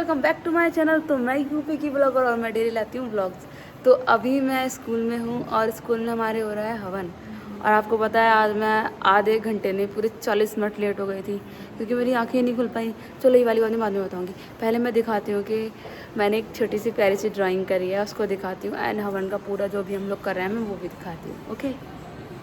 Welcome back to my channel. तो मैं UP की ब्लॉगर और मैं डेली लाती हूँ ब्लॉग्स। तो अभी मैं स्कूल में हूँ और स्कूल में हमारे हो रहा है हवन। और आपको पता है आज मैं आधे घंटे नहीं पूरे 40 मिनट लेट हो गई थी क्योंकि मेरी आंखें नहीं खुल पाई। चलो ये वाली बात मैं बाद में बताऊँगी। पहले मैं दिखाती हूँ कि मैंने एक छोटी सी प्यारी सी ड्राइंग करी है, उसको दिखाती हूँ एंड हवन का पूरा जो भी हम लोग कर रहे हैं मैं वो भी दिखाती हूँ। ओके,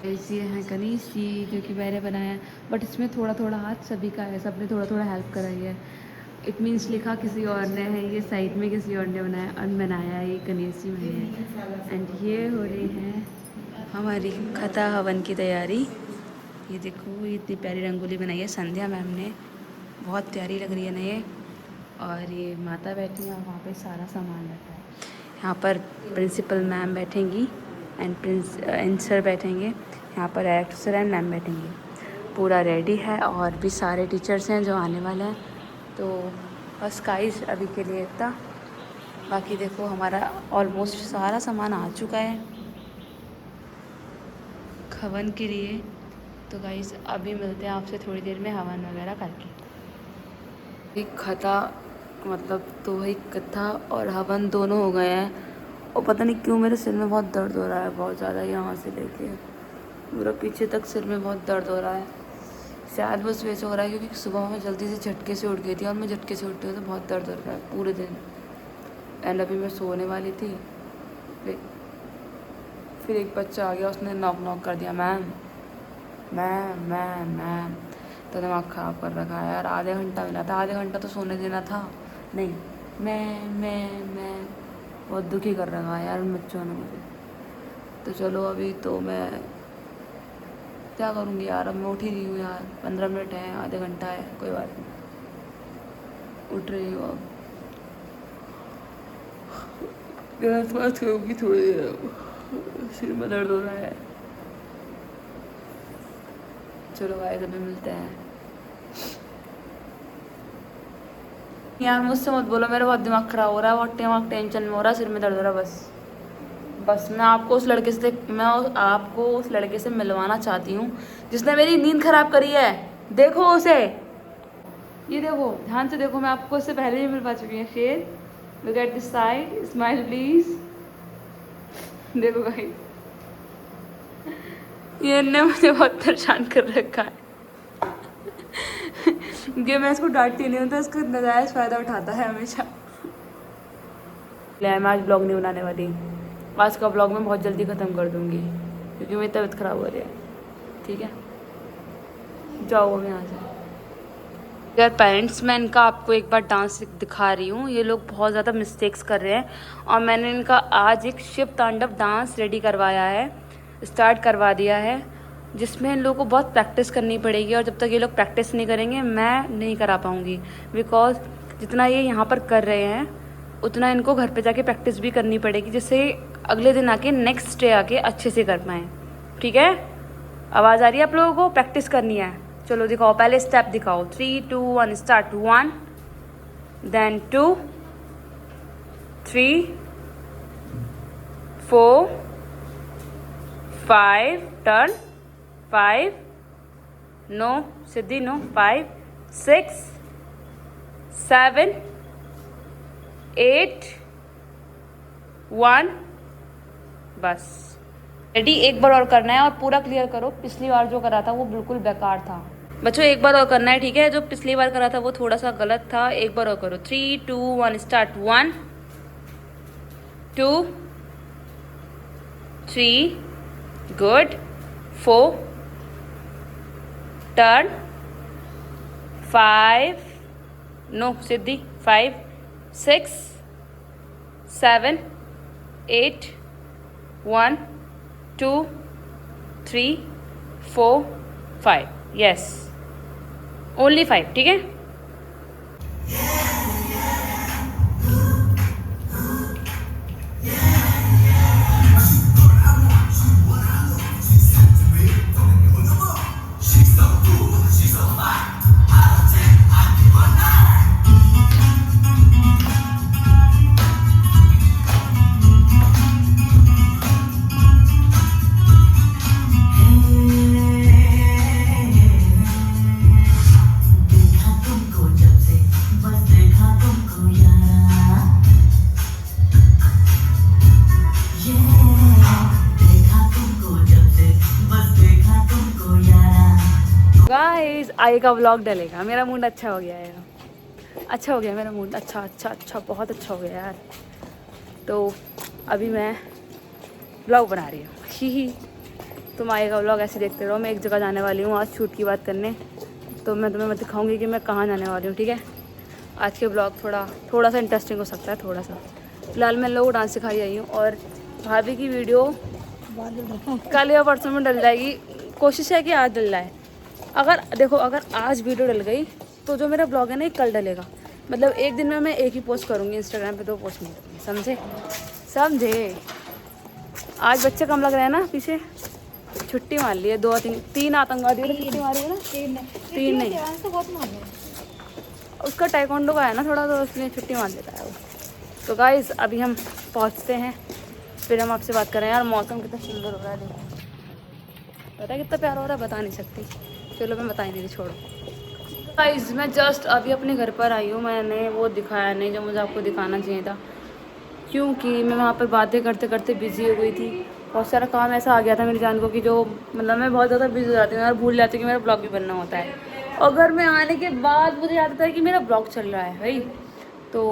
ये है गणेश जी जो कि मैंने बनाया है, बट इसमें थोड़ा थोड़ा हाथ सभी का है, सबने थोड़ा थोड़ा हेल्प कराई है। इट मीन्स लिखा किसी और ने है, ये साइड में किसी और ने बनाया और बनाया ये गणेश जी मैंने। एंड ये हो रही है हमारी कथा हवन की तैयारी। ये देखो ये इतनी प्यारी रंगोली बनाई है संध्या मैम ने, बहुत प्यारी लग रही है ना ये। और ये माता बैठी है और वहाँ पे सारा सामान रखा है। यहाँ पर प्रिंसिपल मैम बैठेंगी एंड सर बैठेंगे। यहाँ पर डायरेक्टर सर एंड मैम बैठेंगे। पूरा रेडी है और भी सारे टीचर्स हैं जो आने वाले हैं। तो बस गाइस अभी के लिए इतना। बाकी देखो हमारा ऑलमोस्ट सारा सामान आ चुका है हवन के लिए। तो गाइस अभी मिलते हैं आपसे थोड़ी देर में हवन वगैरह करके। एक कथा मतलब तो वही कथा और हवन दोनों हो गए हैं और पता नहीं क्यों मेरे सिर में बहुत दर्द हो रहा है, बहुत ज़्यादा। यहाँ से लेके पूरा पीछे तक सिर में बहुत दर्द हो रहा है। शायद बस वैसे हो रहा है क्योंकि सुबह में जल्दी से झटके से उठ गई थी और मैं झटके से उठती हूँ तो बहुत दर्द हो रहा है पूरे दिन। एंड अभी मैं सोने वाली थी, फिर एक बच्चा आ गया, उसने नॉक नॉक कर दिया, मैम मैम मैम मैम। तो दिमाग ख़राब कर रखा है यार। आधे घंटा मिला था, आधे घंटा तो सोने देना था। नहीं मैं बहुत दुखी कर रखा है यार उन बच्चों ने मुझे। तो चलो अभी तो मैं क्या करूँगी यार, अब मैं उठ ही रही हूँ यार। 15 मिनट है, आधे घंटा है, कोई बात नहीं, उठ रही हूँ अब। बात करूँगी थोड़ी देर, सिर में दर्द हो रहा है। चलो गाइस अभी मिलते हैं। यार मुझसे मत बोलो, मेरा बहुत दिमाग ख़राब हो रहा है, बहुत टेंशन में हो रहा है, सिर में दर्द हो रहा है। बस मैं आपको उस लड़के से मिलवाना चाहती हूँ जिसने मेरी नींद खराब करी है। देखो उसे, ये देखो ध्यान से देखो, मैं आपको इससे पहले भी मिलवा चुकी हूँ। शेर look at this side, smile please. देखो भाई ये ने मुझे बहुत परेशान कर रखा है। ये मैं इसको डांटती नहीं हूँ तो इसका नजायज़ फ़ायदा उठाता है हमेशा। मैं आज ब्लॉग नहीं बनाने वाली, आज का ब्लॉग मैं बहुत जल्दी ख़त्म कर दूँगी क्योंकि मेरी तबीयत ख़राब हो रही है। ठीक है, जाओ अभी यहाँ से। यार पेरेंट्स, मैं इनका आपको एक बार डांस दिखा रही हूँ। ये लोग बहुत ज़्यादा मिस्टेक्स कर रहे हैं और मैंने इनका आज एक शिव तांडव डांस रेडी करवाया है, स्टार्ट करवा दिया है, जिसमें इन लोगों को बहुत प्रैक्टिस करनी पड़ेगी। और जब तक ये लोग प्रैक्टिस नहीं करेंगे मैं नहीं करा पाऊँगी, बिकॉज जितना ये यहाँ पर कर रहे हैं उतना इनको घर पे जाके प्रैक्टिस भी करनी पड़ेगी, जिससे अगले दिन आके नेक्स्ट डे आके अच्छे से कर पाएँ। ठीक है, आवाज़ आ रही है आप लोगों को? प्रैक्टिस करनी है। चलो दिखाओ, पहले स्टेप दिखाओ। 3 2 1 स्टार्ट। 1 देन 2 3 4 5 टर्न 5 नो सिद्धि नो 5 6 7 8 1 बस रेडी। एक बार और करना है और पूरा क्लियर करो। पिछली बार जो करा था वो बिल्कुल बेकार था बच्चों, एक बार और करना है। ठीक है, जो पिछली बार करा था वो थोड़ा सा गलत था, एक बार और करो। 3 2 1 स्टार्ट। 1 2 3 गुड 4 टर्न 5 नो सिद्धि 5 6 7 8 1 2 3 4 5 यस, ओनली 5। ठीक है, गाइस आगे का व्लॉग डलेगा। मेरा मूड अच्छा हो गया है, अच्छा हो गया मेरा मूड, अच्छा अच्छा अच्छा बहुत अच्छा हो गया यार। तो अभी मैं व्लॉग बना रही हूँ, ही। तुम आगे का व्लॉग ऐसे देखते रहो। मैं एक जगह जाने वाली हूँ आज शूट की बात करने, तो मैं तुम्हें दिखाऊंगी कि मैं कहाँ जाने वाली हूँ, ठीक है। आज के ब्लॉग थोड़ा सा इंटरेस्टिंग हो सकता है, थोड़ा सा। फिलहाल मैं लोगों को डांस सिखाई आई हूँ और भाभी की वीडियो कल या परसों में डल जाएगी। कोशिश है कि आज डल जाए। अगर देखो, अगर आज वीडियो डल गई तो जो मेरा ब्लॉग है ना, ये कल डलेगा। मतलब एक दिन में मैं एक ही पोस्ट करूँगी इंस्टाग्राम पे, 2 पोस्ट नहीं करूँगी, समझे। आज बच्चे कम लग रहे हैं ना, पीछे छुट्टी मार ली है। 2-3 आतंकवादियों ने छुट्टी मारी है ना। 3 नहीं, उसका टाइकोंडो का है ना थोड़ा, तो उसने छुट्टी मार देता है वो। तो गाइस अभी हम पहुंचते हैं, फिर हम आपसे बात करें। यार मौसम कितना सुंदर हो रहा है, देखो। पता है कितना प्यारा हो रहा है, बता नहीं सकती। चलो मैं बता ही नहीं रही, छोड़ो। गाइस मैं जस्ट अभी अपने घर पर आई हूँ। मैंने वो दिखाया नहीं जो मुझे आपको दिखाना चाहिए था, क्योंकि मैं वहाँ पर बातें करते करते बिज़ी हो गई थी। बहुत सारा काम ऐसा आ गया था मेरी जान को कि जो मतलब मैं बहुत ज़्यादा बिजी हो जाती हूँ और भूल जाती हूँ कि मेरा ब्लॉग भी बनना होता है। और घर में आने के बाद मुझे याद आता है कि मेरा ब्लॉग चल रहा है भाई। तो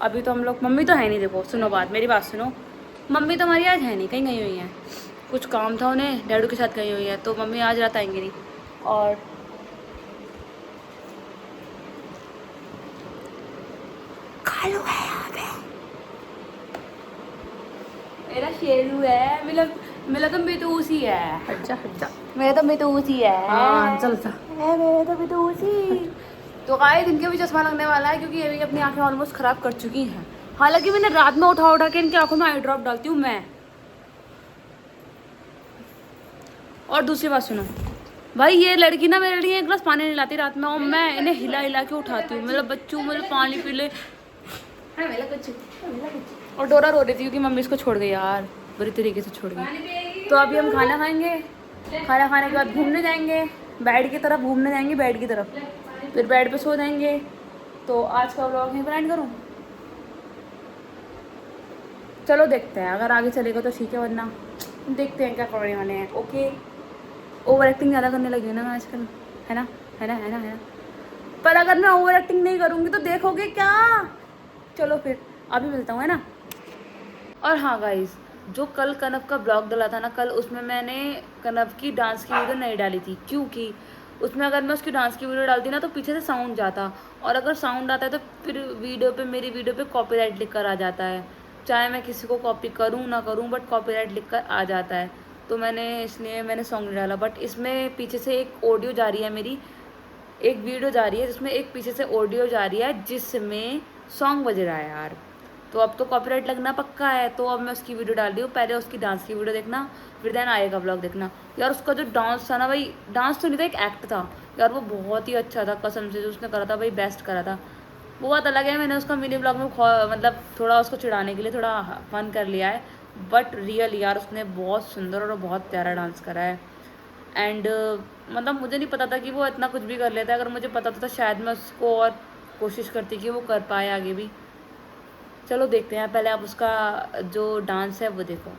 अभी तो हम लोग, मम्मी तो है नहीं, देखो सुनो बात, मेरी बात सुनो। मम्मी तो हमारी आज है नहीं, कहीं गई हुई हैं, कुछ काम था उन्हें, डैडू के साथ गई हुई है। तो मम्मी आज रात आएंगी नहीं। और कालू है यहाँ पे, मेरा शेरू है। मिला तो बेतूस ही है। अच्छा मेरा तो बेतूस ही है। हाँ चल सा मेरा तो बेतूस ही। तो गाइस इनके भी चश्मा लगने वाला है, क्योंकि ये भी अपनी आंखें ऑलमोस्ट ख़राब कर चुकी हैं। हालांकि मैंने रात में उठा के इनकी आंखों में आई ड्रॉप डालती हूँ मैं। और दूसरी बात सुनो भाई, ये लड़की ना मेरे लिए 1 गिलास पानी नहीं लाती रात में, और मैं इन्हें हिला हिला के उठाती हूँ। मतलब बच्चों मतलब पानी पी ले। और डोरा रो रही थी क्योंकि मम्मी इसको छोड़ गई यार, बुरी तरीके से छोड़ गई। तो अभी हम खाना खाएंगे, खाना खाने के बाद घूमने जाएंगे, बेड की तरफ घूमने जाएंगे, बेड की तरफ, फिर बेड पे सो जाएंगे। तो आज का व्लॉग नहीं प्लान करूँ, चलो देखते हैं। अगर आगे चलेगा तो ठीक है, वरना देखते हैं क्या करने वाले हैं। ओके, ओवर एक्टिंग ज़्यादा करने लगी हूँ ना मैं आजकल, है ना। पर अगर मैं ओवर एक्टिंग नहीं करूँगी तो देखोगे क्या। चलो फिर अभी मिलता हूँ, है ना। और हाँ गाइस, जो कल कनव का ब्लॉग डाला था ना कल, उसमें मैंने कनव की डांस की वीडियो नहीं डाली थी, क्योंकि उसमें अगर मैं उसकी डांस की वीडियो डालती ना तो पीछे से साउंड जाता, और अगर साउंड आता है तो फिर मेरी वीडियो पे कॉपीराइट लिख कर आ जाता है। चाहे मैं किसी को कॉपी करूँ ना करूँ, बट कॉपीराइट लिख कर आ जाता है। तो इसलिए मैंने सॉन्ग नहीं डाला। बट इसमें पीछे से एक ऑडियो जा रही है मेरी, एक वीडियो जा रही है जिसमें एक पीछे से ऑडियो जा रही है जिसमें सॉन्ग बज रहा है यार। तो अब तो कॉपीराइट लगना पक्का है, तो अब मैं उसकी वीडियो डाल रही हूँ। पहले उसकी डांस की वीडियो देखना, फिर देन आएगा ब्लॉग देखना। यार उसका जो डांस था ना भाई, डांस तो नहीं था, एक एक्ट था यार, वो बहुत ही अच्छा था कसम से। जो उसने करा था भाई, बेस्ट करा था। वो बात अलग है, मैंने उसका मिनी ब्लॉग में मतलब थोड़ा उसको चिढ़ाने के लिए थोड़ा फन कर लिया है, बट रियल यार उसने बहुत सुंदर और बहुत प्यारा डांस करा है। एंड मतलब मुझे नहीं पता था कि वो इतना कुछ भी कर लेता है। अगर मुझे पता था शायद मैं उसको और कोशिश करती कि वो कर पाए आगे भी। चलो देखते हैं, पहले आप उसका जो डांस है वो देखो।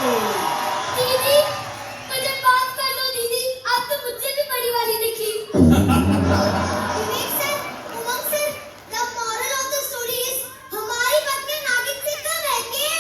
दीदी मुझे माफ कर दो दीदी, आप तो मुझसे भी बड़ी वाली दिखी। Vivek sir, Umang sir, the moral of the story is हमारी पत्नी नागिन से कम है के?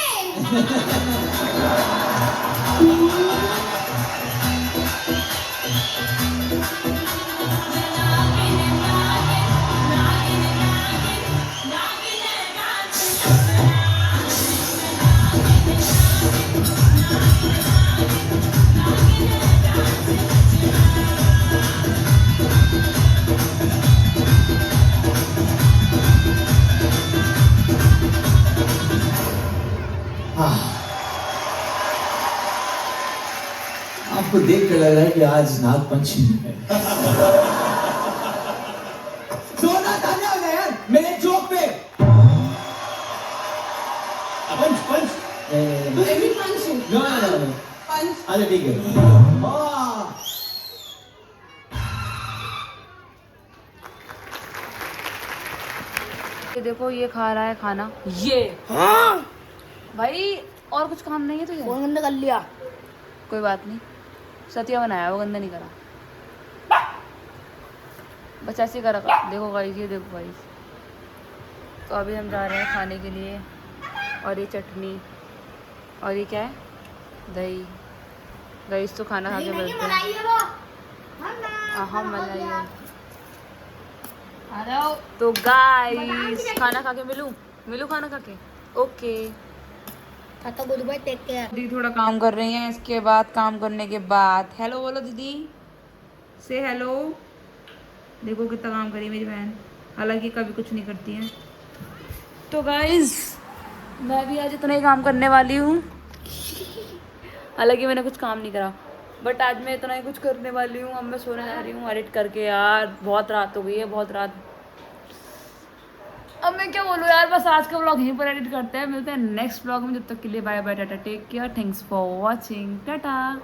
आपको देख कर लग रहा है कि आज नाग पंचमी है। जोरदार तालियां हो जाए यार मेरे जोक पे। पंच पंच नो अच्छा ठीक है। ये देखो ये खा रहा है खाना ये। भाई और कुछ काम नहीं है तुझे? बहुत गंदा कर लिया। कोई बात नहीं, सतिया बनाया, वो गंदा नहीं करा, बस ऐसे ही करा। देखो गाइस, ये देखो गाइस। तो अभी हम जा रहे हैं खाने के लिए, और ये चटनी और ये क्या है, दही। गाइस तो खाना खा के मिलते हैं। हाँ मलाई है। तो गाइस खाना खा के मिलूं खाना खा के। ओके दीदी थोड़ा काम कर रही हैं, इसके बाद काम करने के बाद हेलो बोलो दीदी, से हेलो। देखो कितना काम करी मेरी बहन, हालांकि कभी कुछ नहीं करती है। तो गाइस मैं भी आज इतना ही काम करने वाली हूँ, हालांकि मैंने कुछ काम नहीं करा, बट आज मैं इतना ही कुछ करने वाली हूँ। अब मैं सोने जा रही हूँ एडिट करके। यार बहुत रात हो गई है, बहुत रात। अब मैं क्या बोलूँ यार, बस आज का व्लॉग यहीं पर एडिट करते हैं। मिलते हैं नेक्स्ट व्लॉग में, जब तक के लिए bye bye, tata, take care, thanks for watching, Tata.